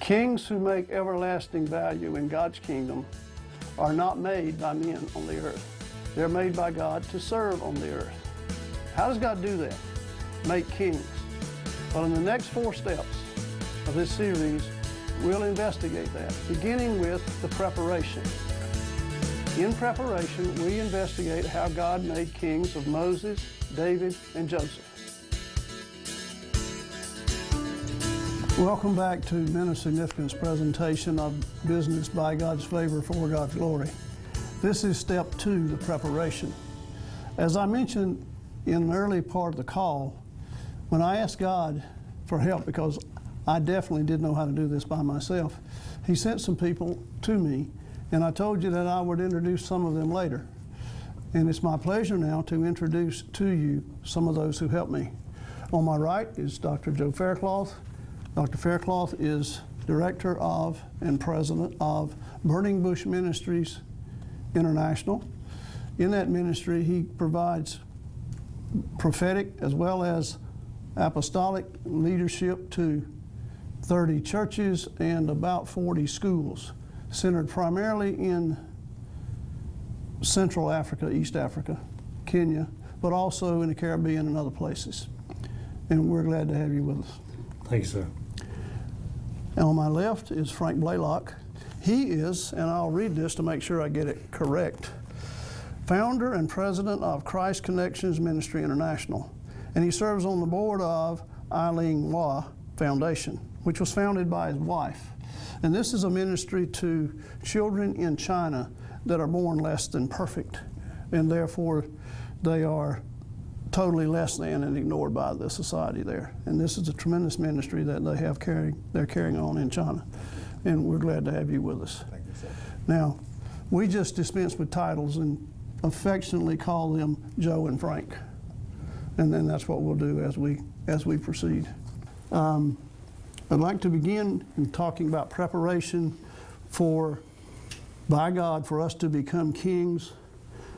Kings who make everlasting value in God's kingdom are not made by men on the earth. They're made by God to serve on the earth. How does God do that? Make kings. Well, in the next 4 steps of this series, we'll investigate that, beginning with the preparation. In preparation, we investigate how God made kings of Moses, David, and Joseph. Welcome back to Men of Significance presentation of Business by God's Favor for God's Glory. This is step 2, the preparation. As I mentioned in the early part of the call, when I asked God for help, because I definitely didn't know how to do this by myself, He sent some people to me, and I told you that I would introduce some of them later. And it's my pleasure now to introduce to you some of those who helped me. On my right is Dr. Joe Faircloth. Dr. Faircloth is Director of and President of Burning Bush Ministries International. In that ministry, he provides prophetic as well as apostolic leadership to 30 churches and about 40 schools, centered primarily in Central Africa, East Africa, Kenya, but also in the Caribbean and other places. And we're glad to have you with us. Thank you, sir. And on my left is Frank Blalock. He is, and I'll read this to make sure I get it correct, founder and president of Christ Connections Ministry International. And he serves on the board of Eileen Wah Foundation, which was founded by his wife. And this is a ministry to children in China that are born less than perfect, and therefore they are totally less than and ignored by the society there. And this is a tremendous ministry that they're carrying on in China. And we're glad to have you with us. Thank you, sir. Now, we just dispense with titles and affectionately call them Joe and Frank. And then that's what we'll do as we proceed. I'd like to begin in talking about preparation by God for us to become kings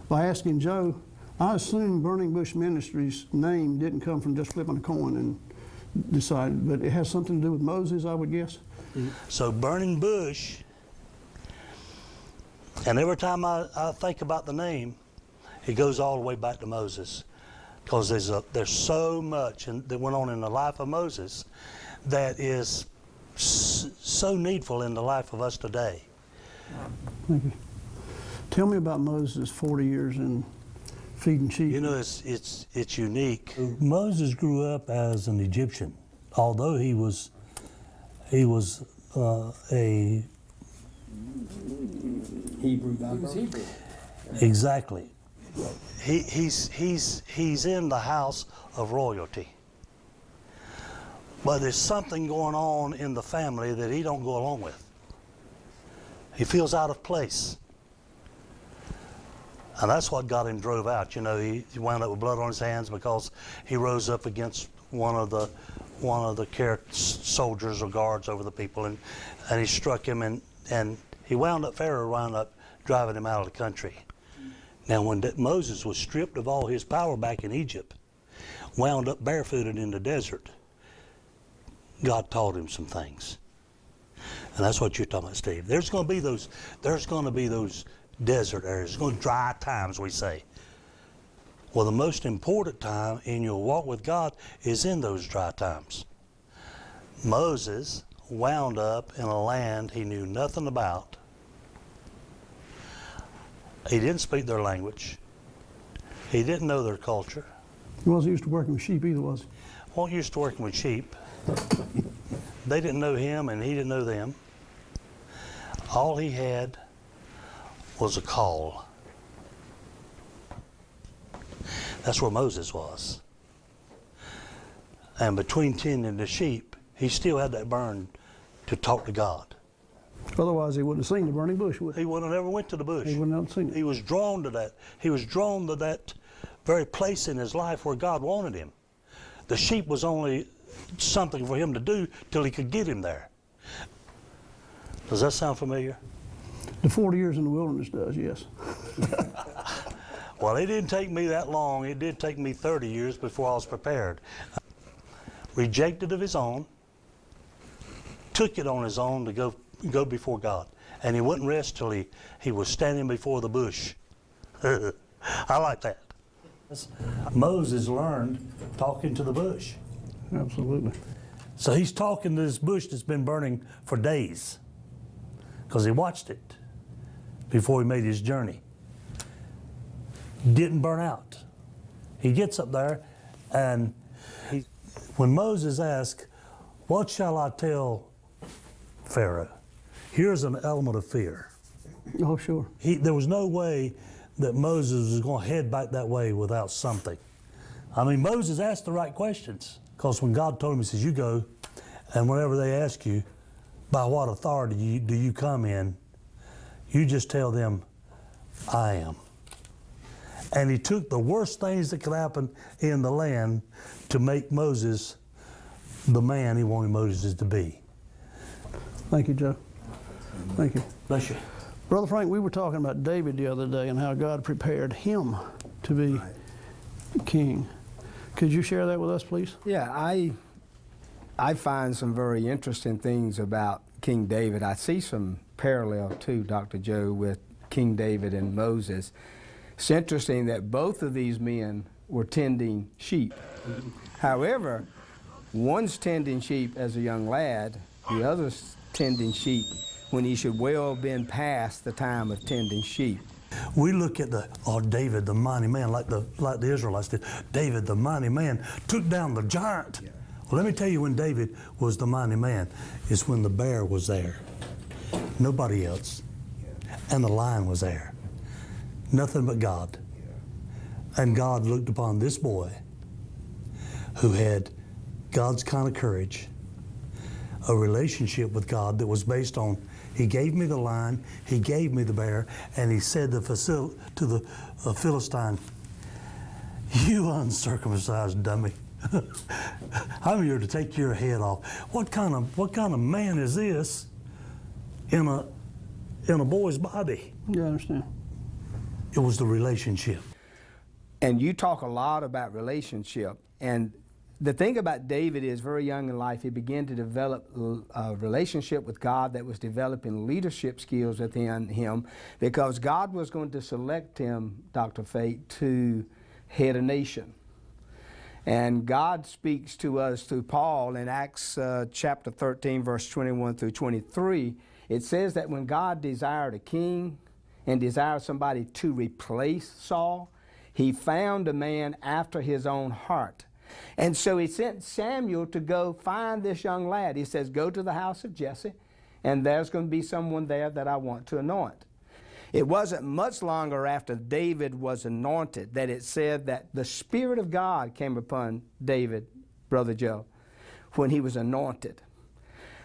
by asking Joe. I assume Burning Bush Ministries' name didn't come from just flipping a coin and decided, but it has something to do with Moses, I would guess. So Burning Bush, and every time I think about the name, it goes all the way back to Moses, because there's so much that went on in the life of Moses that is so needful in the life of us today. Thank you. Tell me about Moses' 40 years in feeding sheep. You know, it's unique. Moses grew up as an Egyptian, although he was a Hebrew background. He was Hebrew. exactly. He's in the house of royalty, but there's something going on in the family that he don't go along with. He feels out of place. And that's what got him drove out. You know, he wound up with blood on his hands because he rose up against one of the soldiers or guards over the people, and he struck him, and Pharaoh wound up driving him out of the country. Now, when Moses was stripped of all his power back in Egypt, wound up barefooted in the desert, God taught him some things. And that's what you're talking about, Steve. There's going to be those desert areas. It's going to be dry times, we say. Well, the most important time in your walk with God is in those dry times. Moses wound up in a land he knew nothing about. He didn't speak their language. He didn't know their culture. He wasn't used to working with sheep either, was he? Wasn't used to working with sheep. They didn't know him, and he didn't know them. All he had was a call. That's where Moses was. And between tending the sheep, he still had that burn to talk to God. Otherwise, he wouldn't have seen the burning bush, would he? He wouldn't have ever went to the bush. He wouldn't have seen it. He was drawn to that. He was drawn to that very place in his life where God wanted him. The sheep was only something for him to do till he could get him there. Does that sound familiar? The 40 years in the wilderness does, yes. Well, it didn't take me that long. It did take me 30 years before I was prepared. Rejected of his own, took it on his own to go before God. And he wouldn't rest till he was standing before the bush. I like that. Moses learned talking to the bush. Absolutely. So he's talking to this bush that's been burning for days because he watched it before he made his journey. Didn't burn out. He gets up there, and when Moses asked, "What shall I tell Pharaoh?" Here's an element of fear. Oh, sure. There was no way that Moses was going to head back that way without something. I mean, Moses asked the right questions, because when God told him, he says, "You go, and whenever they ask you, by what authority do you come in, you just tell them, I am." And he took the worst things that could happen in the land to make Moses the man he wanted Moses to be. Thank you, Joe. Thank you. Bless you. Brother Frank, we were talking about David the other day and how God prepared him to be king. Could you share that with us, please? Yeah, I find some very interesting things about King David. I see some parallel too, Dr. Joe, with King David and Moses. It's interesting that both of these men were tending sheep. However, one's tending sheep as a young lad, the other's tending sheep when he should well have been past the time of tending sheep. We look at David, the mighty man, like the Israelites did. David, the mighty man, took down the giant. Yeah. Well, let me tell you when David was the mighty man. It's when the bear was there. Nobody else. Yeah. And the lion was there. Nothing but God. Yeah. And God looked upon this boy who had God's kind of courage, a relationship with God that was based on, he gave me the lion, he gave me the bear, and he said to the Philistine, "You uncircumcised dummy, I'm here to take your head off." What kind of man is this in a boy's body? Yeah, I understand. It was the relationship. And you talk a lot about relationship, and the thing about David is, very young in life, he began to develop a relationship with God that was developing leadership skills within him, because God was going to select him, Dr. Fate, to head a nation. And God speaks to us through Paul in Acts chapter 13, verse 21 through 23. It says that when God desired a king and desired somebody to replace Saul, he found a man after his own heart. And so he sent Samuel to go find this young lad. He says, "Go to the house of Jesse, and there's going to be someone there that I want to anoint." It wasn't much longer after David was anointed that it said that the Spirit of God came upon David, Brother Joe, when he was anointed.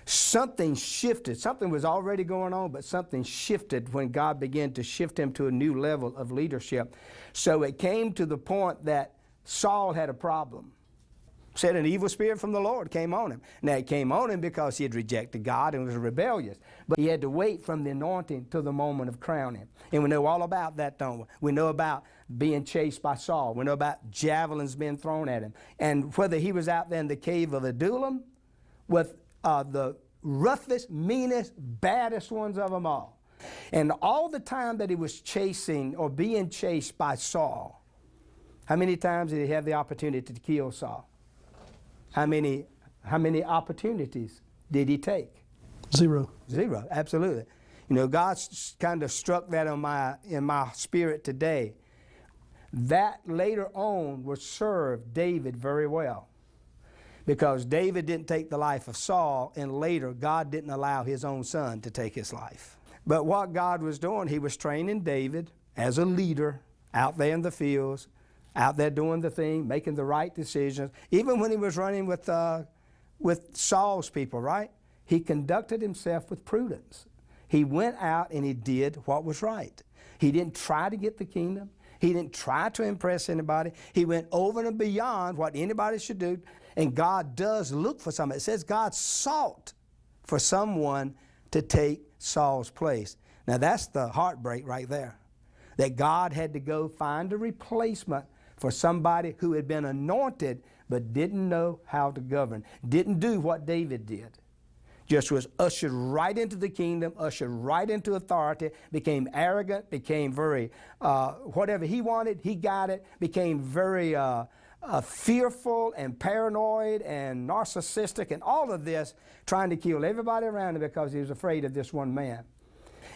Something shifted. Something was already going on, but something shifted when God began to shift him to a new level of leadership. So it came to the point that Saul had a problem. Said an evil spirit from the Lord came on him. Now, it came on him because he had rejected God and was rebellious. But he had to wait from the anointing to the moment of crowning. And we know all about that, don't we? We know about being chased by Saul. We know about javelins being thrown at him. And whether he was out there in the cave of Adullam with the roughest, meanest, baddest ones of them all. And all the time that he was chasing or being chased by Saul, how many times did he have the opportunity to kill Saul? How many opportunities did he take? Zero. Zero, absolutely. You know, God kind of struck that in my spirit today. That later on would serve David very well, because David didn't take the life of Saul, and later God didn't allow his own son to take his life. But what God was doing, he was training David as a leader out there in the fields, out there doing the thing, making the right decisions. Even when he was running with Saul's people, right? He conducted himself with prudence. He went out and he did what was right. He didn't try to get the kingdom. He didn't try to impress anybody. He went over and beyond what anybody should do. And God does look for somebody. It says God sought for someone to take Saul's place. Now that's the heartbreak right there, that God had to go find a replacement for somebody who had been anointed but didn't know how to govern, didn't do what David did. just was ushered right into the kingdom, ushered right into authority, became arrogant, became very, whatever he wanted, he got it, became very fearful and paranoid and narcissistic and all of this, trying to kill everybody around him because he was afraid of this one man.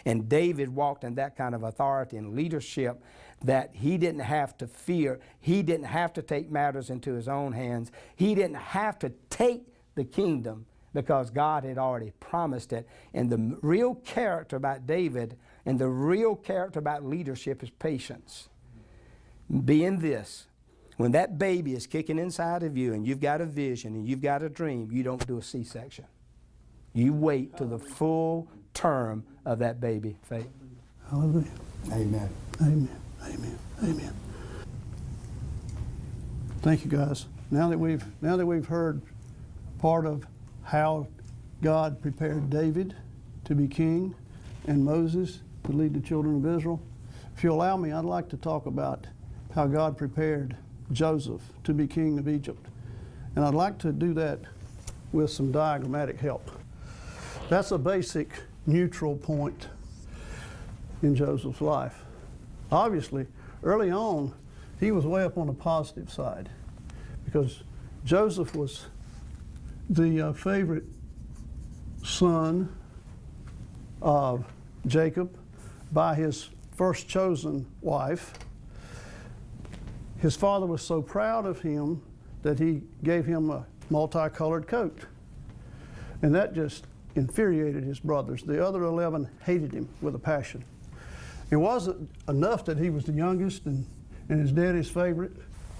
And David walked in that kind of authority and leadership that he didn't have to fear. He didn't have to take matters into his own hands. He didn't have to take the kingdom because God had already promised it. And the real character about David and the real character about leadership is patience. Being this, when that baby is kicking inside of you and you've got a vision and you've got a dream, you don't do a C-section. You wait till the full term of that baby. Fate. Hallelujah. Amen. Amen. Amen. Amen. Thank you, guys. Now that we've heard part of how God prepared David to be king and Moses to lead the children of Israel, if you allow me, I'd like to talk about how God prepared Joseph to be king of Egypt. And I'd like to do that with some diagrammatic help. That's a basic neutral point in Joseph's life. Obviously, early on, he was way up on the positive side because Joseph was the favorite son of Jacob by his first chosen wife. His father was so proud of him that he gave him a multicolored coat. And that just infuriated his brothers. The other 11 hated him with a passion. It wasn't enough that he was the youngest and his daddy's favorite.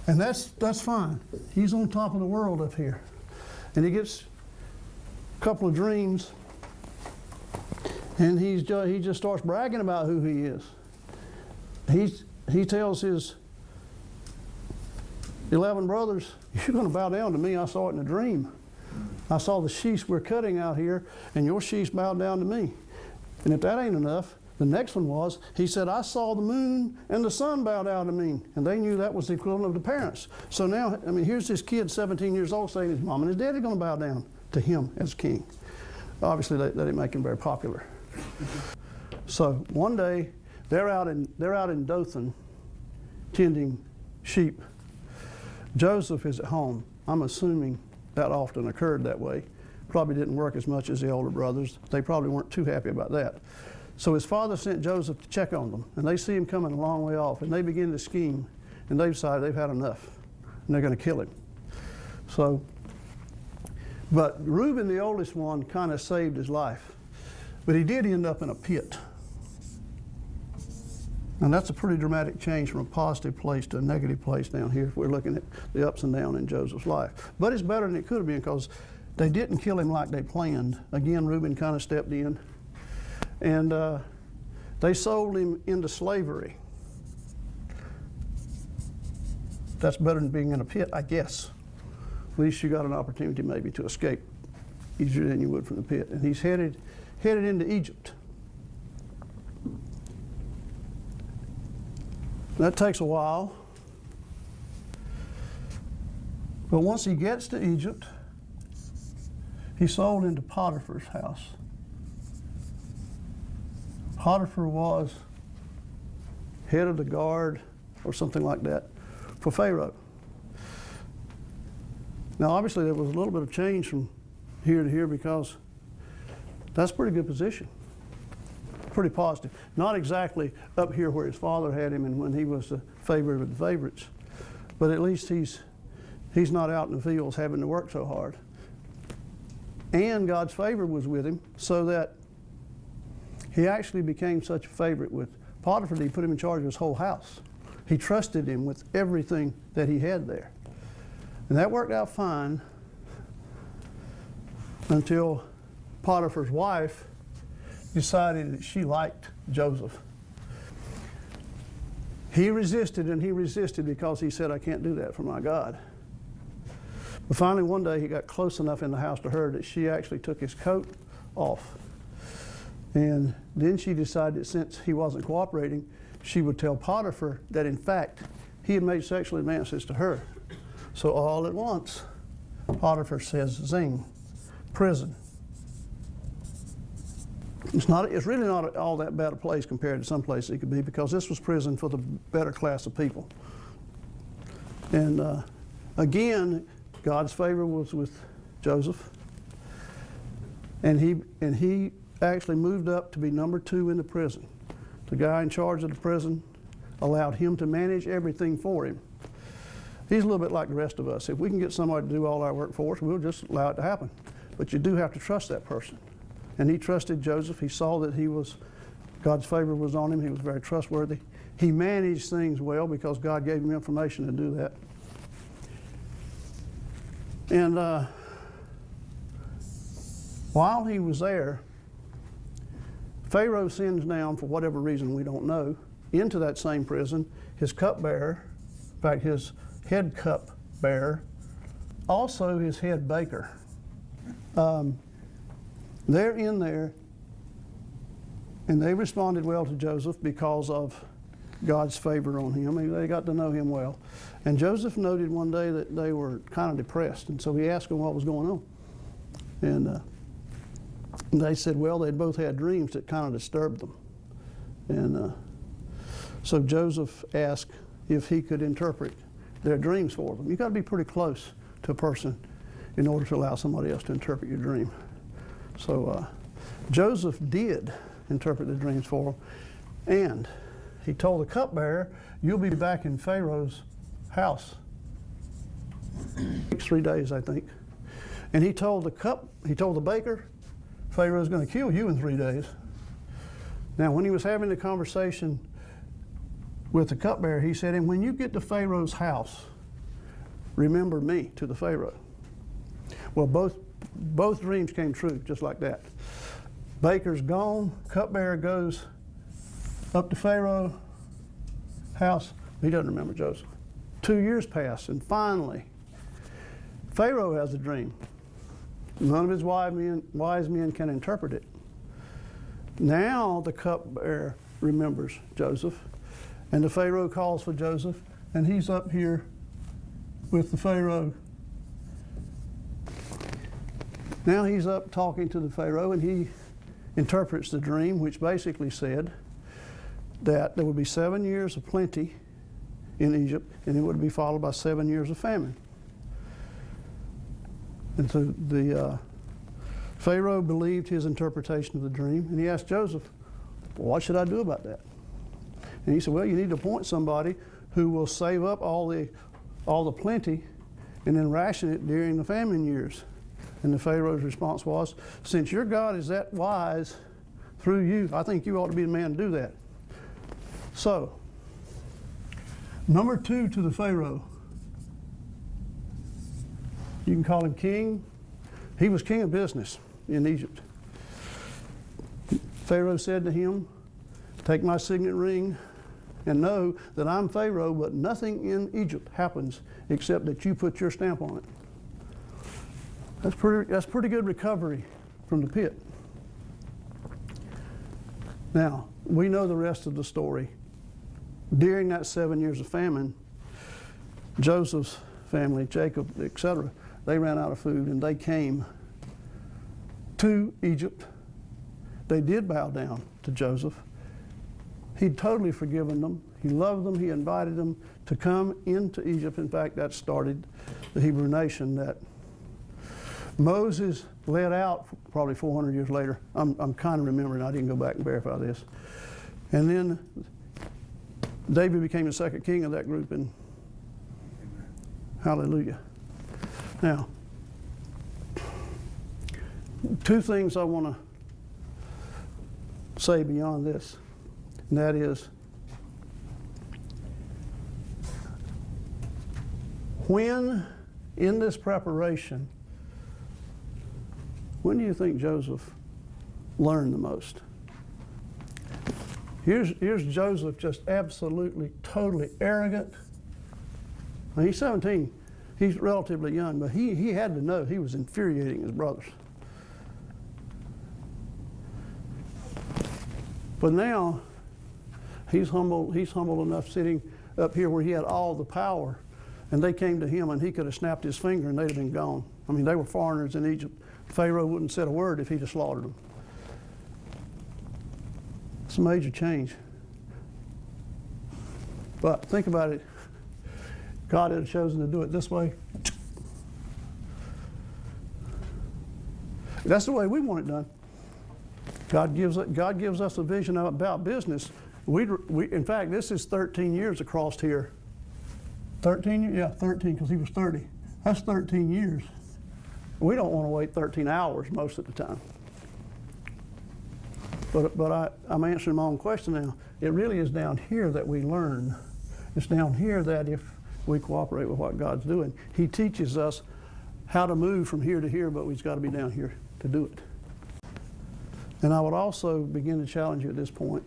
And that's fine. He's on top of the world up here. And he gets a couple of dreams and he just starts bragging about who he is. He tells his 11 brothers, "You're going to bow down to me. I saw it in a dream. I saw the sheaves we're cutting out here, and your sheaves bowed down to me." And if that ain't enough, the next one was, he said, "I saw the moon and the sun bow down to me." And they knew that was the equivalent of the parents. So now, I mean, here's this kid, 17 years old, saying his mom and his daddy are going to bow down to him as king. Obviously, that didn't make him very popular. So one day, they're out in Dothan tending sheep. Joseph is at home. I'm assuming that often occurred that way. Probably didn't work as much as the older brothers. They probably weren't too happy about that. So his father sent Joseph to check on them, and they see him coming a long way off, and they begin to scheme, and they decide they've had enough, and they're going to kill him. So, but Reuben, the oldest one, kind of saved his life, but he did end up in a pit. And that's a pretty dramatic change from a positive place to a negative place down here if we're looking at the ups and downs in Joseph's life. But it's better than it could have been because they didn't kill him like they planned. Again, Reuben kind of stepped in. And they sold him into slavery. That's better than being in a pit, I guess. At least you got an opportunity maybe to escape easier than you would from the pit. And he's headed into Egypt. That takes a while. But once he gets to Egypt, he's sold into Potiphar's house. Potiphar was head of the guard or something like that for Pharaoh. Now obviously there was a little bit of change from here to here because that's a pretty good position. Pretty positive. Not exactly up here where his father had him and when he was the favorite of the favorites, but at least he's not out in the fields having to work so hard. And God's favor was with him so that he actually became such a favorite with Potiphar that he put him in charge of his whole house. He trusted him with everything that he had there. And that worked out fine until Potiphar's wife decided that she liked Joseph. He resisted and he resisted because he said, "I can't do that for my God." But finally one day he got close enough in the house to her that she actually took his coat off. And then she decided that since he wasn't cooperating, she would tell Potiphar that in fact he had made sexual advances to her. So all at once, Potiphar says, "Zing, prison." It's really not all that bad a place compared to some places it could be, because this was prison for the better class of people. And again, God's favor was with Joseph, and he actually moved up to be number 2 in the prison. The guy in charge of the prison allowed him to manage everything for him. He's a little bit like the rest of us. If we can get somebody to do all our work for us, we'll just allow it to happen. But you do have to trust that person. And he trusted Joseph. He saw that God's favor was on him. He was very trustworthy. He managed things well because God gave him information to do that. And while he was there, Pharaoh sends down, for whatever reason we don't know, into that same prison, his cupbearer, in fact, his head cupbearer, also his head baker. They're in there, and they responded well to Joseph because of God's favor on him. They got to know him well. And Joseph noted one day that they were kind of depressed, and so he asked them what was going on. And they said, well, they'd both had dreams that kind of disturbed them. And so Joseph asked if he could interpret their dreams for them. You've got to be pretty close to a person in order to allow somebody else to interpret your dream. So Joseph did interpret the dreams for them, and he told the cupbearer, you'll be back in Pharaoh's house. 3 days, I think. And he told the baker, Pharaoh's going to kill you in 3 days. Now, when he was having the conversation with the cupbearer, he said, and when you get to Pharaoh's house, remember me to the Pharaoh. Well, both dreams came true, just like that. Baker's gone, cupbearer goes up to Pharaoh's house. He doesn't remember Joseph. 2 years pass, and finally, Pharaoh has a dream. None of his wise men can interpret it. Now the cupbearer remembers Joseph, and the Pharaoh calls for Joseph, and he's up here with the Pharaoh. Now he's up talking to the Pharaoh, and he interprets the dream, which basically said that there would be 7 years of plenty in Egypt, and it would be followed by 7 years of famine. And so the Pharaoh believed his interpretation of the dream, and he asked Joseph, well, what should I do about that? And he said, well, you need to appoint somebody who will save up all the plenty and then ration it during the famine years. And the Pharaoh's response was, since your God is that wise through you, I think you ought to be the man to do that. So, number 2 to the Pharaoh. You can call him king. He was king of business in Egypt. Pharaoh said to him, take my signet ring and know that I'm Pharaoh, but nothing in Egypt happens except that you put your stamp on it. That's pretty good recovery from the pit. Now, we know the rest of the story. During that 7 years of famine, Joseph's family, Jacob, etc., they ran out of food, and they came to Egypt. They did bow down to Joseph. He'd totally forgiven them. He loved them. He invited them to come into Egypt. In fact, that started the Hebrew nation that Moses led out probably 400 years later. I'm kind of remembering. I didn't go back and verify this. And then David became the second king of that group, and hallelujah. Now, 2 things I want to say beyond this, and that is, when in this preparation, when do you think Joseph learned the most? Here's Joseph just absolutely, totally arrogant. Now, he's 17. He's relatively young, but he had to know he was infuriating his brothers. But now, he's humble enough sitting up here where he had all the power, and they came to him, and he could have snapped his finger and they'd have been gone. I mean, they were foreigners in Egypt. Pharaoh wouldn't have said a word if he'd have slaughtered them. It's a major change. But think about it. God had chosen to do it this way. That's the way we want it done. God gives us a vision about business. In fact, this is 13 years across here. 13? Yeah, 13, because he was 30. That's 13 years. We don't want to wait 13 hours most of the time. But I'm answering my own question now. It really is down here that we learn. It's down here that if we cooperate with what God's doing, He teaches us how to move from here to here, but we've got to be down here to do it. And I would also begin to challenge you at this point,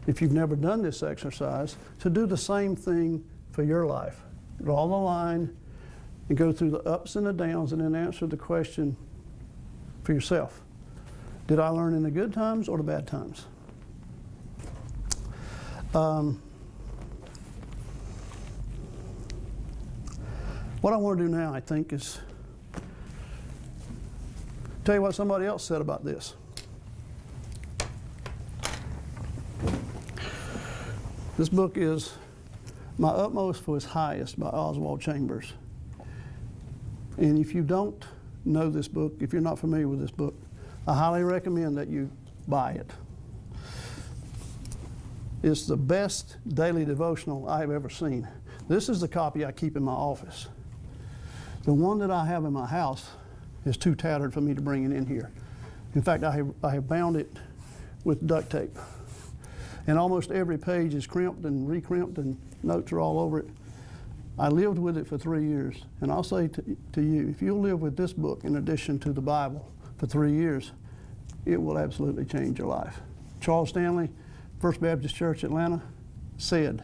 if you've never done this exercise, to do the same thing for your life. Draw the line and go through the ups and the downs and then answer the question for yourself. Did I learn in the good times or the bad times? What I want to do now, I think, is tell you what somebody else said about this. This book is My Utmost for His Highest by Oswald Chambers. And if you don't know this book, if you're not familiar with this book, I highly recommend that you buy it. It's the best daily devotional I've ever seen. This is the copy I keep in my office. The one that I have in my house is too tattered for me to bring it in here. In fact, I have bound it with duct tape. And almost every page is crimped and recrimped and notes are all over it. I lived with it for 3 years. And I'll say to you, if you'll live with this book in addition to the Bible for 3 years, it will absolutely change your life. Charles Stanley, First Baptist Church, Atlanta, said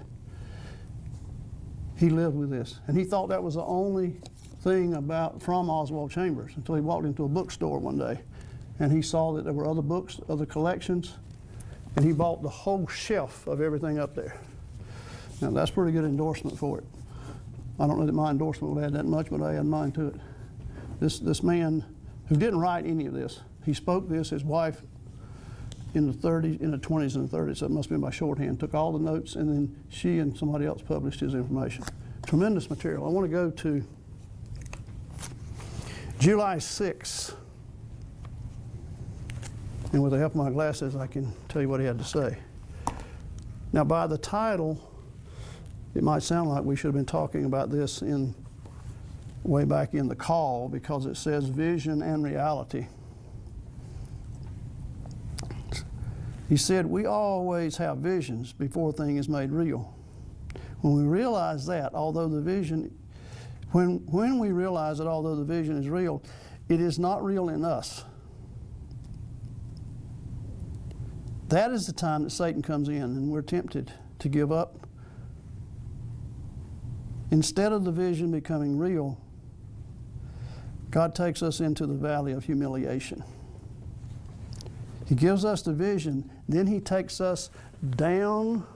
he lived with this. And he thought that was the only thing from Oswald Chambers until he walked into a bookstore one day and he saw that there were other books, other collections, and he bought the whole shelf of everything up there. Now that's pretty good endorsement for it. I don't know that my endorsement would add that much, but I add mine to it. This man who didn't write any of this, he spoke this, his wife in the 20s and the 30s, so it must have been by shorthand, took all the notes, and then she and somebody else published his information. Tremendous material. I want to go to July 6. And with the help of my glasses, I can tell you what he had to say. Now, by the title, it might sound like we should have been talking about this way back in the call, because it says vision and reality. He said, we always have visions before a thing is made real. When we realize that, although the vision, when we realize that although the vision is real, it is not real in us. That is the time that Satan comes in and we're tempted to give up. Instead of the vision becoming real, God takes us into the valley of humiliation. He gives us the vision, then He takes us down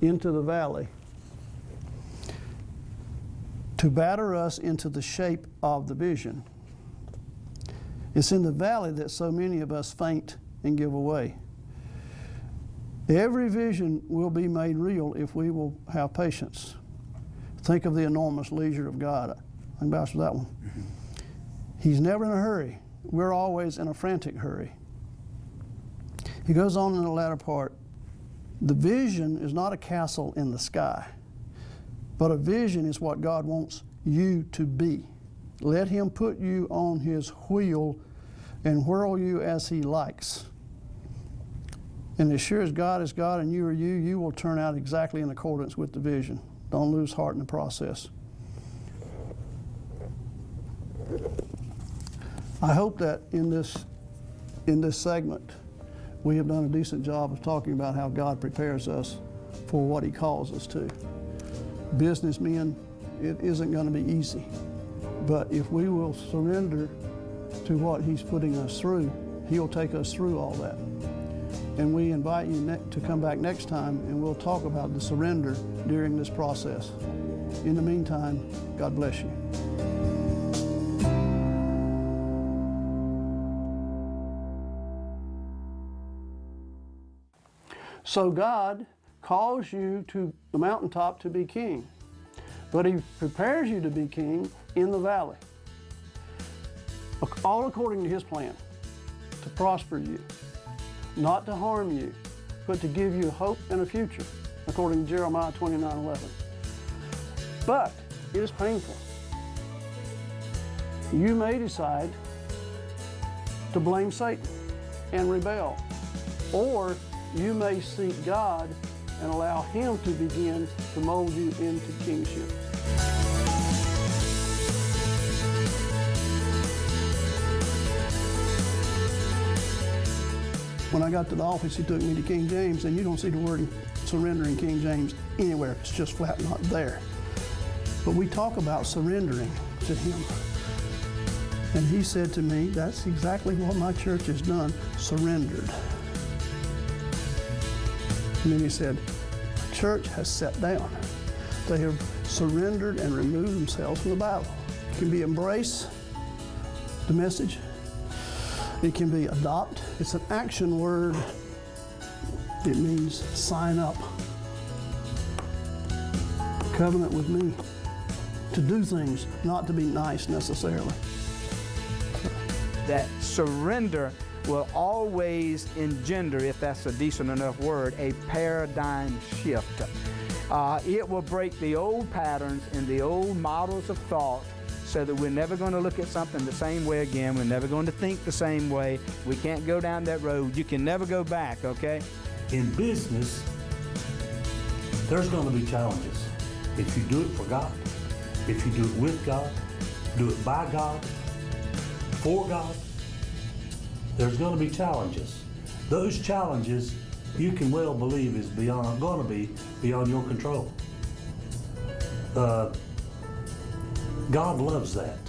into the valley to batter us into the shape of the vision. It's in the valley that so many of us faint and give away. Every vision will be made real if we will have patience. Think of the enormous leisure of God. I can vouch for that one. He's never in a hurry. We're always in a frantic hurry. He goes on in the latter part, the vision is not a castle in the sky, but a vision is what God wants you to be. Let Him put you on His wheel and whirl you as He likes. And as sure as God is God and you are you, you will turn out exactly in accordance with the vision. Don't lose heart in the process. I hope that in this segment, we have done a decent job of talking about how God prepares us for what He calls us to. Businessmen, it isn't going to be easy. But if we will surrender to what He's putting us through, He'll take us through all that. And we invite you to come back next time and we'll talk about the surrender during this process. In the meantime, God bless you. So God calls you to the mountaintop to be king, but He prepares you to be king in the valley, all according to His plan, to prosper you, not to harm you, but to give you hope and a future, according to Jeremiah 29:11. But it is painful. You may decide to blame Satan and rebel, or you may seek God and allow Him to begin to mold you into kingship. When I got to the office, he took me to King James, and you don't see the word surrender in King James anywhere. It's just flat not there. But we talk about surrendering to Him. And he said to me, that's exactly what my church has done, surrendered. And then he said, the church has sat down. They have surrendered and removed themselves from the Bible. It can be embrace the message. It can be adopt. It's an action word. It means sign up. Covenant with me. To do things, not to be nice necessarily. That surrender will always engender, if that's a decent enough word, a paradigm shift. It will break the old patterns and the old models of thought so that we're never going to look at something the same way again. We're never going to think the same way. We can't go down that road. You can never go back, okay? In business, there's going to be challenges. If you do it for God, if you do it with God, do it by God, for God, there's going to be challenges. Those challenges, you can well believe, is going to be beyond your control. God loves that.